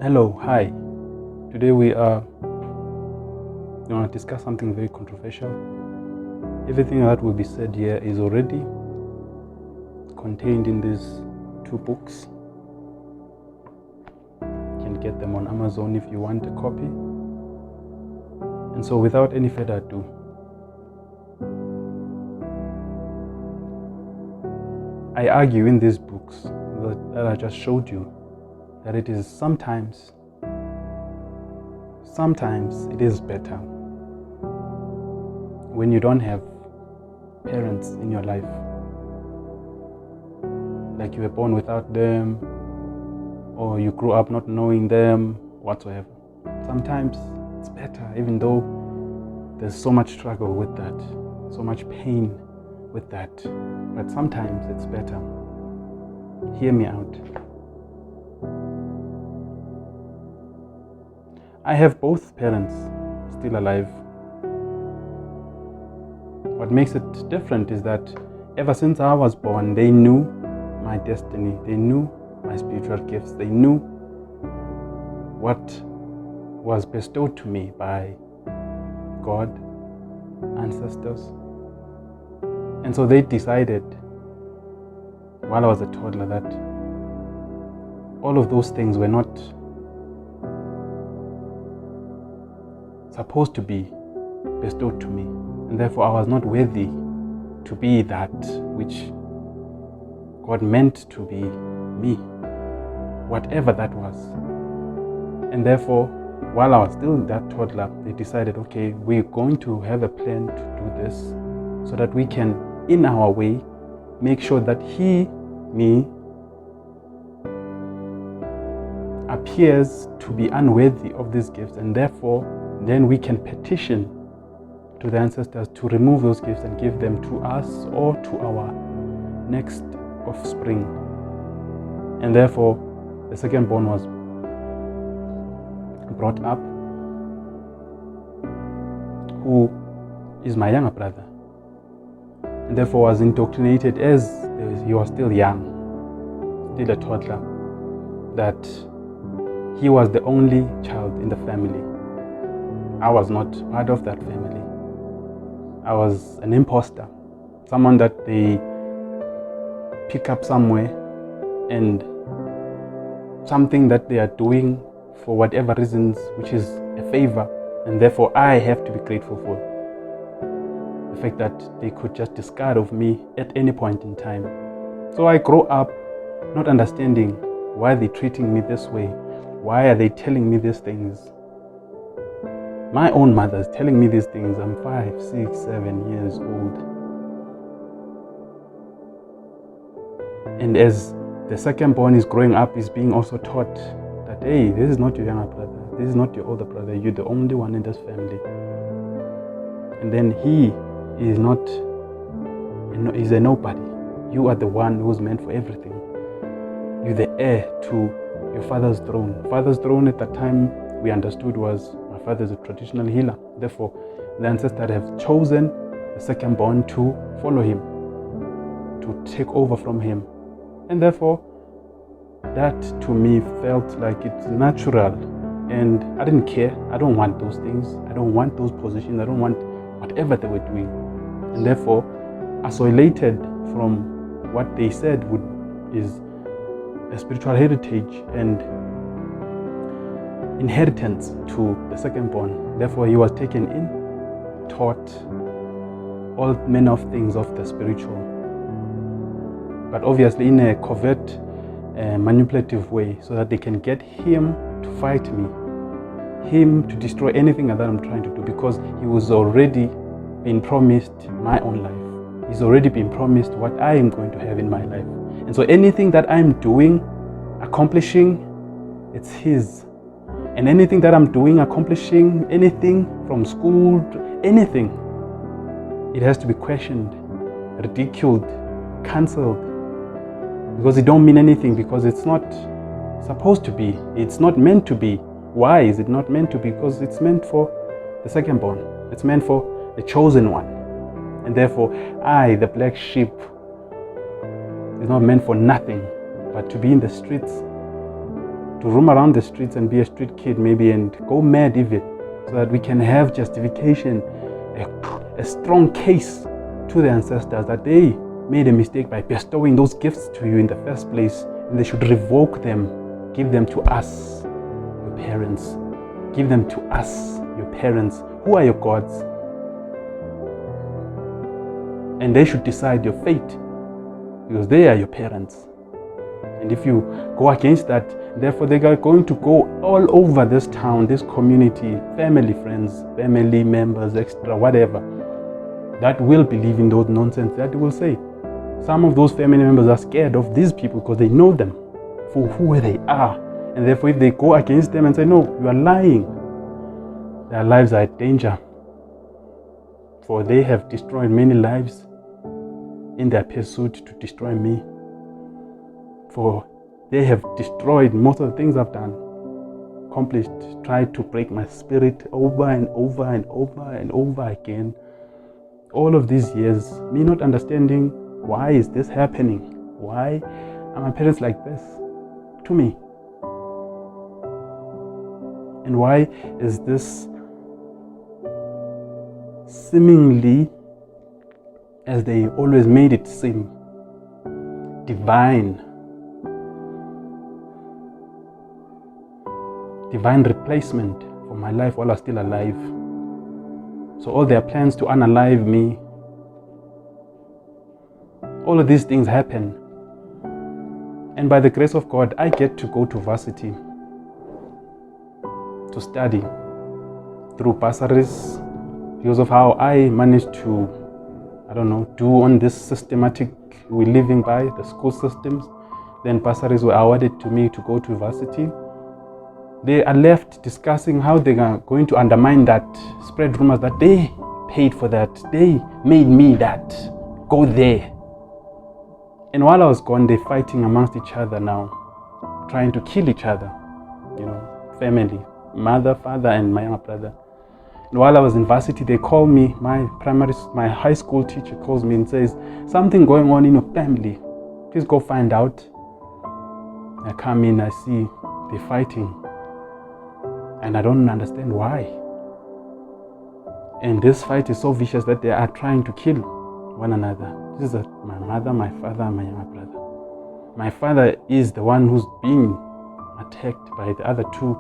Hello, hi. Today we are going to discuss something very controversial. Everything that will be said here is already contained in these two books. You can get them on Amazon if you want a copy. And so without any further ado, I argue in these books that I just showed you that it is sometimes it is better when you don't have parents in your life, like you were born without them or you grew up not knowing them whatsoever. Sometimes it's better, even though there's so much struggle with that, so much pain with that, but sometimes it's better. Hear me out. I have both parents still alive. What makes it different is that ever since I was born, they knew my destiny. They knew my spiritual gifts. They knew what was bestowed to me by God, ancestors. And so they decided while I was a toddler that all of those things were not supposed to be bestowed to me, and therefore I was not worthy to be that which God meant to be me, whatever that was. And therefore, while I was still that toddler, they decided, okay, we're going to have a plan to do this so that we can, in our way, make sure that me, appears to be unworthy of these gifts, and therefore then we can petition to the ancestors to remove those gifts and give them to us or to our next offspring. And therefore the second born was brought up, who is my younger brother, and therefore was indoctrinated as he was still young, still a toddler, that he was the only child in the family. I was not part of that family. I was an imposter, someone that they pick up somewhere, and something that they are doing for whatever reasons, which is a favor, and therefore I have to be grateful for the fact that they could just discard of me at any point in time. So I grow up not understanding why they're treating me this way. Why are they telling me these things? My own mother is telling me these things. I'm 5, 6, 7 years old. And as the second born is growing up, is being also taught that, hey, this is not your younger brother. This is not your older brother. You're the only one in this family. And then he is not, he's a nobody. You are the one who's meant for everything. You're the heir to your father's throne. Father's throne at that time we understood was my father is a traditional healer. Therefore, the ancestors have chosen the second born to follow him, to take over from him. And therefore, that to me felt like it's natural. And I didn't care. I don't want those things. I don't want those positions. I don't want whatever they were doing. And therefore, isolated from what they said is a spiritual heritage and inheritance to the second born. Therefore, he was taken in, taught all manner of things of the spiritual, but obviously in a covert, manipulative way, so that they can get him to fight me, him to destroy anything that I'm trying to do, because he was already been promised my own life. He's already been promised what I am going to have in my life. And so anything that I'm doing, accomplishing, it's his. And anything that I'm doing, accomplishing, anything from school to anything, it has to be questioned, ridiculed, cancelled, because it don't mean anything, because it's not supposed to be. It's not meant to be. Why is it not meant to be? Because it's meant for the second born. It's meant for the chosen one. And therefore, I, the black sheep, is not meant for nothing but to be in the streets to roam around the streets and be a street kid maybe and go mad even, so that we can have justification, a strong case to the ancestors that they made a mistake by bestowing those gifts to you in the first place, and they should revoke them, give them to us, your parents. Give them to us, your parents. Who are your gods? And they should decide your fate, because they are your parents. And if you go against that, therefore they are going to go all over this town, this community, family, friends, family members, extra, whatever, that will believe in those nonsense that will say. Some of those family members are scared of these people because they know them for who they are. And therefore if they go against them and say, no, you are lying, their lives are in danger. For they have destroyed many lives in their pursuit to destroy me. For they have destroyed most of the things I've done, accomplished, tried to break my spirit over and over and over and over again. All of these years, me not understanding why is this happening? Why are my parents like this to me? And why is this seemingly, as they always made it seem, divine replacement for my life while I was still alive? So all their plans to unalive me, all of these things happen. And by the grace of God, I get to go to varsity to study through bursaries because of how I managed to, do on this systematic we're living by, the school systems. Then bursaries were awarded to me to go to varsity. They are left discussing how they are going to undermine that, spread rumors that they paid for that, they made me that, go there. And while I was gone, they're fighting amongst each other now, trying to kill each other, family, mother, father, and my younger brother. And while I was in varsity, they call me, my high school teacher calls me and says, something going on in your family, please go find out. I come in, I see they're fighting. And I don't understand why. And this fight is so vicious that they are trying to kill one another. This is my mother, my father, and my younger brother. My father is the one who's being attacked by the other two.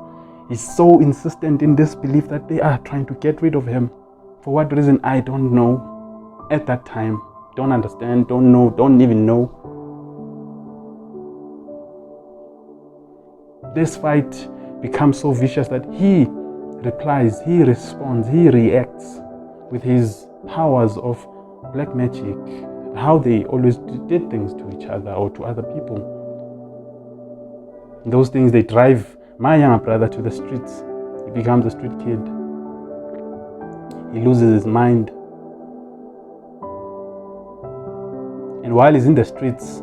He's so insistent in this belief that they are trying to get rid of him. For what reason, I don't know. At that time, don't understand, don't know, don't even know. This fight becomes so vicious that he replies, he responds, he reacts with his powers of black magic, how they always did things to each other or to other people. Those things, they drive my younger brother to the streets. He becomes a street kid. He loses his mind. And while he's in the streets,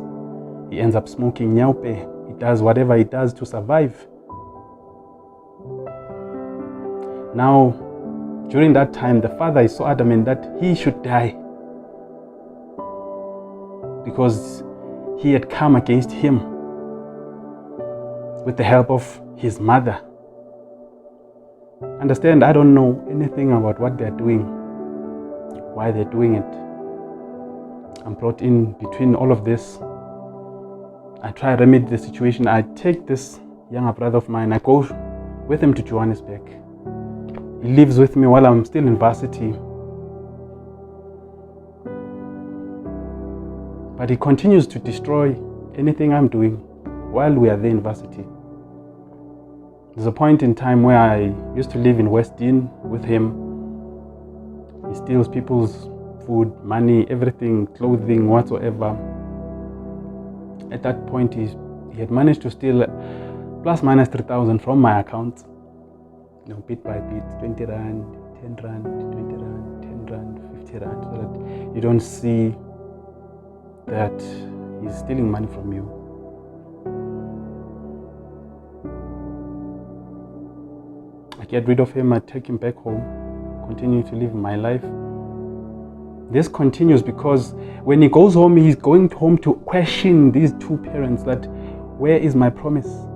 he ends up smoking nyaupe. He does whatever he does to survive. Now, during that time, the father is so adamant that he should die because he had come against him with the help of his mother. Understand, I don't know anything about what they're doing, why they're doing it. I'm brought in between all of this. I try to remedy the situation. I take this younger brother of mine, I go with him to Johannesburg. He lives with me while I'm still in varsity. But he continues to destroy anything I'm doing while we are there in varsity. There's a point in time where I used to live in West Dean with him. He steals people's food, money, everything, clothing, whatsoever. At that point, he had managed to steal plus minus 3,000 from my account. Bit by bit, 20 rand, 10 rand, 20 rand, 10 rand, 50 rand, so that you don't see that he's stealing money from you. I get rid of him, I take him back home, continue to live my life. This continues because when he goes home, he's going home to question these two parents that, where is my promise?